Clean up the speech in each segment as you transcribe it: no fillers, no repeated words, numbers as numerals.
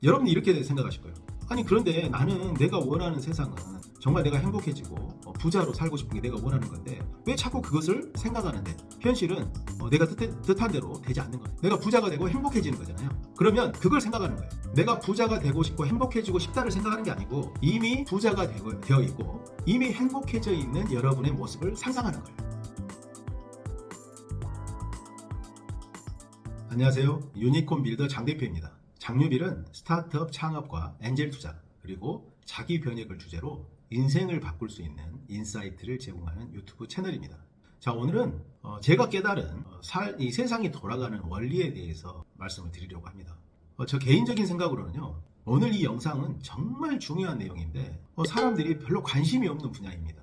여러분이 이렇게 생각하실 거예요. 아니 그런데 나는 내가 원하는 세상은 정말 내가 행복해지고 부자로 살고 싶은 게 내가 원하는 건데 왜 자꾸 그것을 생각하는데 현실은 내가 뜻한 대로 되지 않는 거예요. 내가 부자가 되고 행복해지는 거잖아요. 그러면 그걸 생각하는 거예요. 내가 부자가 되고 싶고 행복해지고 싶다를 생각하는 게 아니고 이미 부자가 되어 있고 이미 행복해져 있는 여러분의 모습을 상상하는 거예요. 안녕하세요. 유니콘 빌더 장 대표입니다. 장유빌은 스타트업 창업과 엔젤 투자 그리고 자기 변혁을 주제로 인생을 바꿀 수 있는 인사이트를 제공하는 유튜브 채널입니다. 자, 오늘은 제가 깨달은 이 세상이 돌아가는 원리에 대해서 말씀을 드리려고 합니다. 저 개인적인 생각으로는요, 오늘 이 영상은 정말 중요한 내용인데 사람들이 별로 관심이 없는 분야입니다.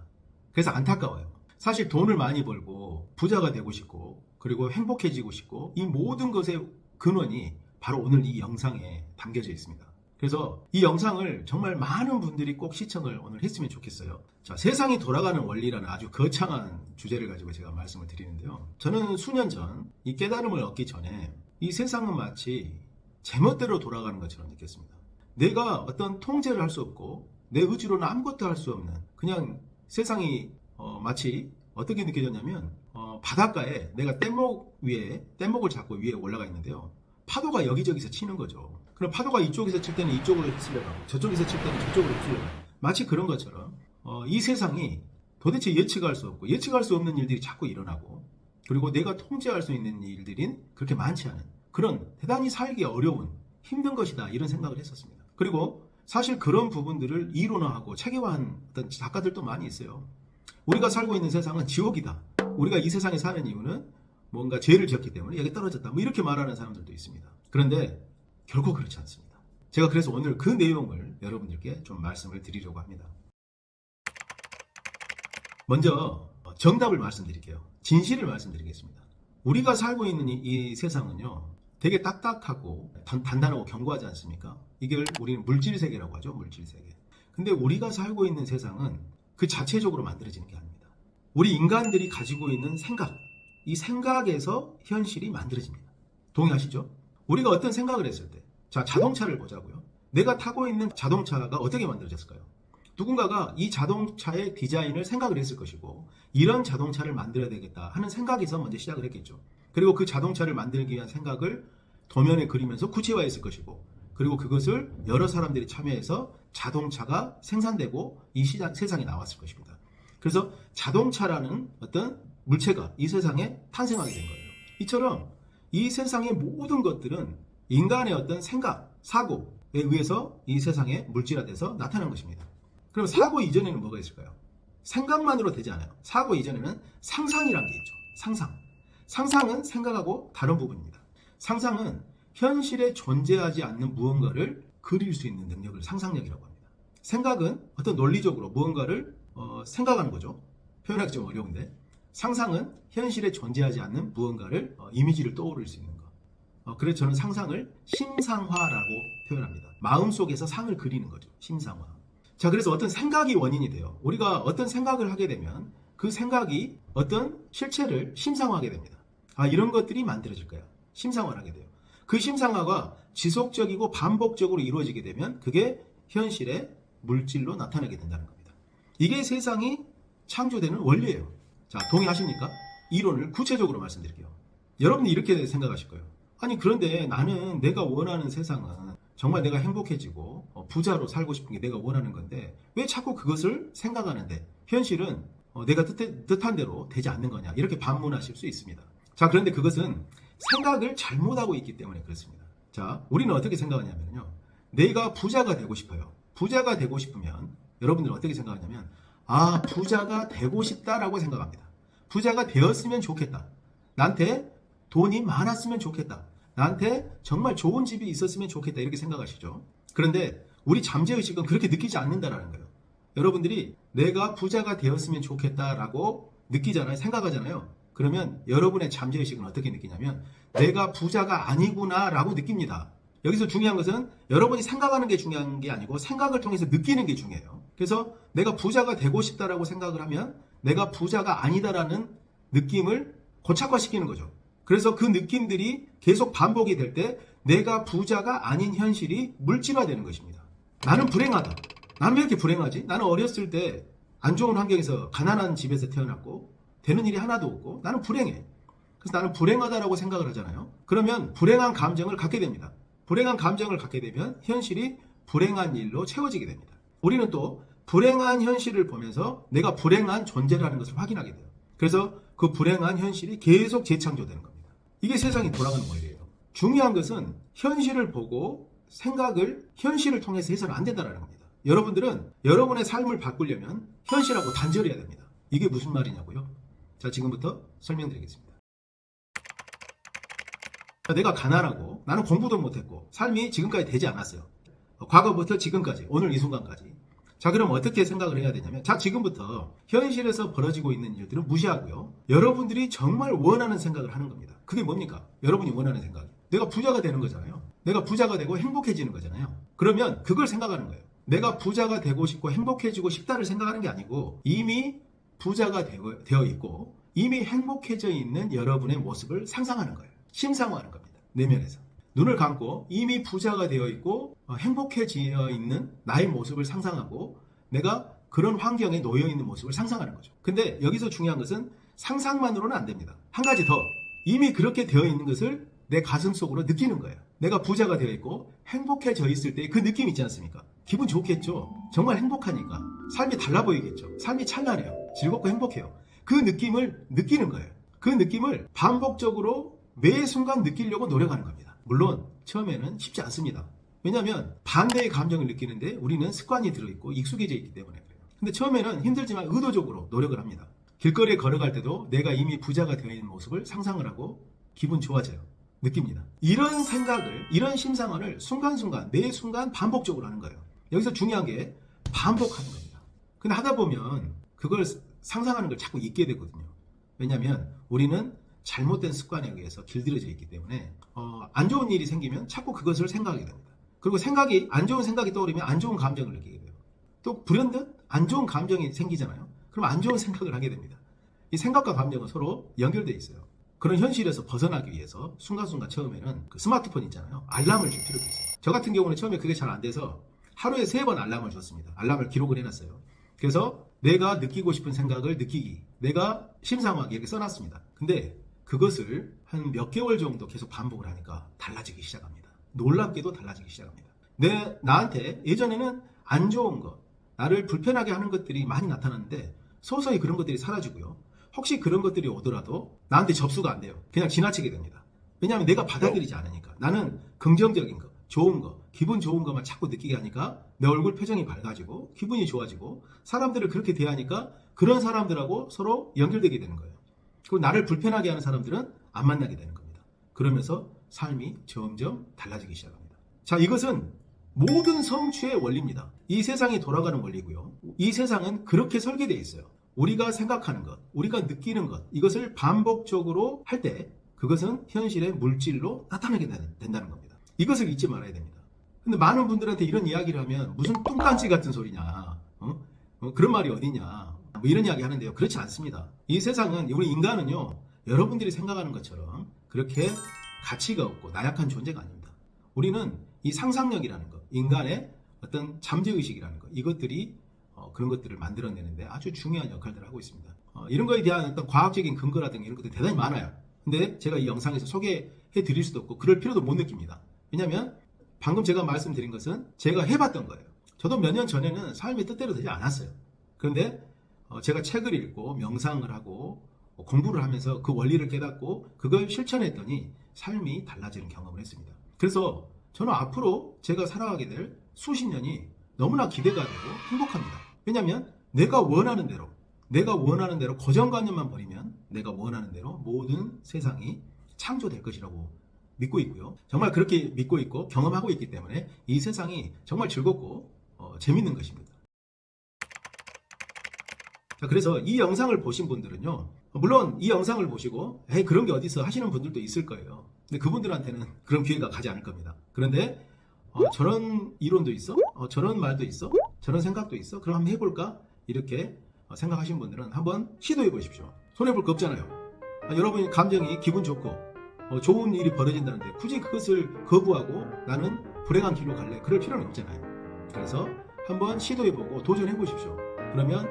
그래서 안타까워요. 사실 돈을 많이 벌고 부자가 되고 싶고 그리고 행복해지고 싶고 이 모든 것의 근원이 바로 오늘 이 영상에 담겨져 있습니다. 그래서 이 영상을 정말 많은 분들이 꼭 시청을 오늘 했으면 좋겠어요. 자, 세상이 돌아가는 원리라는 아주 거창한 주제를 가지고 제가 말씀을 드리는데요. 저는 수년 전 이 깨달음을 얻기 전에 이 세상은 마치 제멋대로 돌아가는 것처럼 느꼈습니다. 내가 어떤 통제를 할 수 없고 내 의지로는 아무것도 할 수 없는 그냥 세상이 마치 어떻게 느껴졌냐면 바닷가에 내가 뗏목을 잡고 위에 올라가 있는데요. 파도가 여기저기서 치는 거죠. 그럼 파도가 이쪽에서 칠 때는 이쪽으로 휩쓸려가고 저쪽에서 칠 때는 저쪽으로 휩쓸려가고 마치 그런 것처럼 이 세상이 도대체 예측할 수 없고 예측할 수 없는 일들이 자꾸 일어나고 그리고 내가 통제할 수 있는 일들인 그렇게 많지 않은 그런 대단히 살기 어려운 힘든 것이다 이런 생각을 했었습니다. 그리고 사실 그런 부분들을 이론화하고 체계화한 어떤 작가들도 많이 있어요. 우리가 살고 있는 세상은 지옥이다. 우리가 이 세상에 사는 이유는 뭔가 죄를 지었기 때문에 여기 떨어졌다. 뭐 이렇게 말하는 사람들도 있습니다. 그런데 결코 그렇지 않습니다. 제가 그래서 오늘 그 내용을 여러분들께 좀 말씀을 드리려고 합니다. 먼저 정답을 말씀드릴게요. 진실을 말씀드리겠습니다. 우리가 살고 있는 이 세상은요. 되게 딱딱하고 단단하고 견고하지 않습니까? 이걸 우리는 물질세계라고 하죠. 물질세계. 근데 우리가 살고 있는 세상은 그 자체적으로 만들어지는 게 아닙니다. 우리 인간들이 가지고 있는 생각, 이 생각에서 현실이 만들어집니다. 동의하시죠? 우리가 어떤 생각을 했을 때, 자, 자동차를 보자고요. 내가 타고 있는 자동차가 어떻게 만들어졌을까요? 누군가가 이 자동차의 디자인을 생각을 했을 것이고 이런 자동차를 만들어야 되겠다 하는 생각에서 먼저 시작을 했겠죠. 그리고 그 자동차를 만들기 위한 생각을 도면에 그리면서 구체화했을 것이고 그리고 그것을 여러 사람들이 참여해서 자동차가 생산되고 이 세상에 나왔을 것입니다. 그래서 자동차라는 어떤 물체가 이 세상에 탄생하게 된 거예요. 이처럼 이 세상의 모든 것들은 인간의 어떤 생각, 사고에 의해서 이 세상에 물질화돼서 나타난 것입니다. 그럼 사고 이전에는 뭐가 있을까요? 생각만으로 되지 않아요. 사고 이전에는 상상이라는 게 있죠. 상상. 상상은 생각하고 다른 부분입니다. 상상은 현실에 존재하지 않는 무언가를 그릴 수 있는 능력을 상상력이라고 합니다. 생각은 어떤 논리적으로 무언가를 생각하는 거죠. 표현하기 좀 어려운데 상상은 현실에 존재하지 않는 무언가를 이미지를 떠오를 수 있는 것. 그래서 저는 상상을 심상화라고 표현합니다. 마음속에서 상을 그리는 거죠. 심상화. 자, 그래서 어떤 생각이 원인이 돼요. 우리가 어떤 생각을 하게 되면 그 생각이 어떤 실체를 심상화하게 됩니다. 이런 것들이 만들어질 거야. 심상화를 하게 돼요. 그 심상화가 지속적이고 반복적으로 이루어지게 되면 그게 현실의 물질로 나타나게 된다는 겁니다. 이게 세상이 창조되는 원리예요. 자, 동의하십니까? 이론을 구체적으로 말씀드릴게요. 여러분이 이렇게 생각하실 거예요. 아니 그런데 나는 내가 원하는 세상은 정말 내가 행복해지고 부자로 살고 싶은 게 내가 원하는 건데 왜 자꾸 그것을 생각하는데 현실은 내가 뜻한 대로 되지 않는 거냐 이렇게 반문하실 수 있습니다. 자, 그런데 그것은 생각을 잘못하고 있기 때문에 그렇습니다. 자, 우리는 어떻게 생각하냐면요. 내가 부자가 되고 싶어요. 부자가 되고 싶으면 여러분들은 어떻게 생각하냐면 부자가 되고 싶다라고 생각합니다. 부자가 되었으면 좋겠다. 나한테 돈이 많았으면 좋겠다. 나한테 정말 좋은 집이 있었으면 좋겠다. 이렇게 생각하시죠. 그런데 우리 잠재의식은 그렇게 느끼지 않는다라는 거예요. 여러분들이 내가 부자가 되었으면 좋겠다라고 느끼잖아요. 생각하잖아요. 그러면 여러분의 잠재의식은 어떻게 느끼냐면 내가 부자가 아니구나라고 느낍니다. 여기서 중요한 것은 여러분이 생각하는 게 중요한 게 아니고 생각을 통해서 느끼는 게 중요해요. 그래서 내가 부자가 되고 싶다라고 생각을 하면 내가 부자가 아니다라는 느낌을 고착화시키는 거죠. 그래서 그 느낌들이 계속 반복이 될 때 내가 부자가 아닌 현실이 물질화되는 것입니다. 나는 불행하다. 나는 왜 이렇게 불행하지? 나는 어렸을 때 안 좋은 환경에서 가난한 집에서 태어났고 되는 일이 하나도 없고 나는 불행해. 그래서 나는 불행하다라고 생각을 하잖아요. 그러면 불행한 감정을 갖게 됩니다. 불행한 감정을 갖게 되면 현실이 불행한 일로 채워지게 됩니다. 우리는 또 불행한 현실을 보면서 내가 불행한 존재라는 것을 확인하게 돼요. 그래서 그 불행한 현실이 계속 재창조되는 겁니다. 이게 세상이 돌아가는 원리예요. 중요한 것은 현실을 보고 생각을 현실을 통해서 해서는 안 된다는 겁니다. 여러분들은 여러분의 삶을 바꾸려면 현실하고 단절해야 됩니다. 이게 무슨 말이냐고요? 자, 지금부터 설명드리겠습니다. 내가 가난하고 나는 공부도 못했고 삶이 지금까지 되지 않았어요. 과거부터 지금까지, 오늘 이 순간까지. 자, 그럼 어떻게 생각을 해야 되냐면, 자, 지금부터 현실에서 벌어지고 있는 일들은 무시하고요. 여러분들이 정말 원하는 생각을 하는 겁니다. 그게 뭡니까? 여러분이 원하는 생각. 내가 부자가 되는 거잖아요. 내가 부자가 되고 행복해지는 거잖아요. 그러면 그걸 생각하는 거예요. 내가 부자가 되고 싶고 행복해지고 싶다를 생각하는 게 아니고 이미 부자가 되어 있고 이미 행복해져 있는 여러분의 모습을 상상하는 거예요. 심상화하는 겁니다. 내면에서. 눈을 감고 이미 부자가 되어 있고 행복해져 있는 나의 모습을 상상하고 내가 그런 환경에 놓여 있는 모습을 상상하는 거죠. 근데 여기서 중요한 것은 상상만으로는 안 됩니다. 한 가지 더. 이미 그렇게 되어 있는 것을 내 가슴 속으로 느끼는 거예요. 내가 부자가 되어 있고 행복해져 있을 때 그 느낌 있지 않습니까? 기분 좋겠죠. 정말 행복하니까. 삶이 달라 보이겠죠. 삶이 찬란해요. 즐겁고 행복해요. 그 느낌을 느끼는 거예요. 그 느낌을 반복적으로 매 순간 느끼려고 노력하는 겁니다. 물론 처음에는 쉽지 않습니다. 왜냐하면 반대의 감정을 느끼는데 우리는 습관이 들어있고 익숙해져 있기 때문에 그래요. 근데 처음에는 힘들지만 의도적으로 노력을 합니다. 길거리에 걸어갈 때도 내가 이미 부자가 되어 있는 모습을 상상을 하고 기분 좋아져요. 느낍니다. 이런 생각을, 이런 심상을 순간순간, 매 순간 반복적으로 하는 거예요. 여기서 중요한 게 반복하는 겁니다. 근데 하다 보면 그걸 상상하는 걸 자꾸 잊게 되거든요. 왜냐하면 우리는 잘못된 습관에 의해서 길들여져 있기 때문에 안 좋은 일이 생기면 자꾸 그것을 생각하게 됩니다. 그리고 안 좋은 생각이 떠오르면 안 좋은 감정을 느끼게 돼요. 또 불현듯 안 좋은 감정이 생기잖아요. 그럼 안 좋은 생각을 하게 됩니다. 이 생각과 감정은 서로 연결되어 있어요. 그런 현실에서 벗어나기 위해서 순간순간 처음에는 그 스마트폰 있잖아요. 알람을 줄 필요가 있어요. 저 같은 경우는 처음에 그게 잘 안 돼서 하루에 3번 알람을 줬습니다. 알람을 기록을 해놨어요. 그래서 내가 느끼고 싶은 생각을 느끼기, 내가 심상하게 이렇게 써놨습니다. 근데 그것을 한 몇 개월 정도 계속 반복을 하니까 달라지기 시작합니다. 놀랍게도 달라지기 시작합니다. 나한테 예전에는 안 좋은 것, 나를 불편하게 하는 것들이 많이 나타났는데 서서히 그런 것들이 사라지고요. 혹시 그런 것들이 오더라도 나한테 접수가 안 돼요. 그냥 지나치게 됩니다. 왜냐하면 내가 받아들이지 않으니까. 나는 긍정적인 거, 좋은 거, 기분 좋은 것만 자꾸 느끼게 하니까 내 얼굴 표정이 밝아지고 기분이 좋아지고 사람들을 그렇게 대하니까 그런 사람들하고 서로 연결되게 되는 거예요. 그리고 나를 불편하게 하는 사람들은 안 만나게 되는 겁니다. 그러면서 삶이 점점 달라지기 시작합니다. 자, 이것은 모든 성취의 원리입니다. 이 세상이 돌아가는 원리고요. 이 세상은 그렇게 설계되어 있어요. 우리가 생각하는 것, 우리가 느끼는 것, 이것을 반복적으로 할 때 그것은 현실의 물질로 나타나게 된다는 겁니다. 이것을 잊지 말아야 됩니다. 근데 많은 분들한테 이런 이야기를 하면 무슨 뚱딴지 같은 소리냐, 그런 말이 어디냐, 뭐 이런 이야기 하는데요. 그렇지 않습니다. 이 세상은, 우리 인간은요, 여러분들이 생각하는 것처럼 그렇게 가치가 없고 나약한 존재가 아닙니다. 우리는 이 상상력이라는 것, 인간의 어떤 잠재의식이라는 것, 이것들이 그런 것들을 만들어내는데 아주 중요한 역할들을 하고 있습니다. 이런 거에 대한 어떤 과학적인 근거라든가 이런 것들이 대단히 많아요. 근데 제가 이 영상에서 소개해 드릴 수도 없고 그럴 필요도 못 느낍니다. 왜냐하면 방금 제가 말씀드린 것은 제가 해봤던 거예요. 저도 몇 년 전에는 삶이 뜻대로 되지 않았어요. 그런데 제가 책을 읽고 명상을 하고 공부를 하면서 그 원리를 깨닫고 그걸 실천했더니 삶이 달라지는 경험을 했습니다. 그래서 저는 앞으로 제가 살아가게 될 수십 년이 너무나 기대가 되고 행복합니다. 왜냐하면 내가 원하는 대로 고정관념만 버리면 내가 원하는 대로 모든 세상이 창조될 것이라고 믿고 있고요. 정말 그렇게 믿고 있고 경험하고 있기 때문에 이 세상이 정말 즐겁고 재밌는 것입니다. 자, 그래서 이 영상을 보신 분들은요, 물론 이 영상을 보시고 에이 그런 게 어디 있어 하시는 분들도 있을 거예요. 근데 그분들한테는 그런 기회가 가지 않을 겁니다. 그런데 저런 이론도 있어? 저런 말도 있어? 저런 생각도 있어? 그럼 한번 해볼까? 이렇게 생각하신 분들은 한번 시도해 보십시오. 손해볼 거 없잖아요. 여러분 감정이 기분 좋고 좋은 일이 벌어진다는데 굳이 그것을 거부하고 나는 불행한 길로 갈래, 그럴 필요는 없잖아요. 그래서 한번 시도해보고 도전해 보십시오. 그러면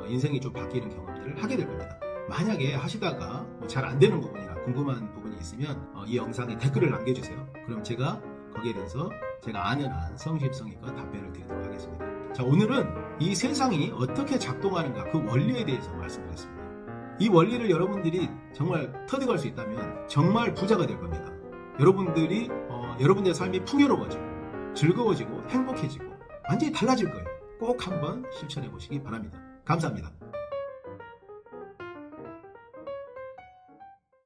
인생이 좀 바뀌는 경험들을 하게 될 겁니다. 만약에 하시다가 잘 안 되는 부분이나 궁금한 부분이 있으면 이 영상에 댓글을 남겨주세요. 그럼 제가 거기에 대해서 제가 아는 한 성심성의껏 답변을 드리도록 하겠습니다. 자, 오늘은 이 세상이 어떻게 작동하는가, 그 원리에 대해서 말씀드렸습니다. 이 원리를 여러분들이 정말 터득할 수 있다면 정말 부자가 될 겁니다. 여러분들이 여러분들의 삶이 풍요로워지고 즐거워지고 행복해지고 완전히 달라질 거예요. 꼭 한번 실천해 보시기 바랍니다. 감사합니다.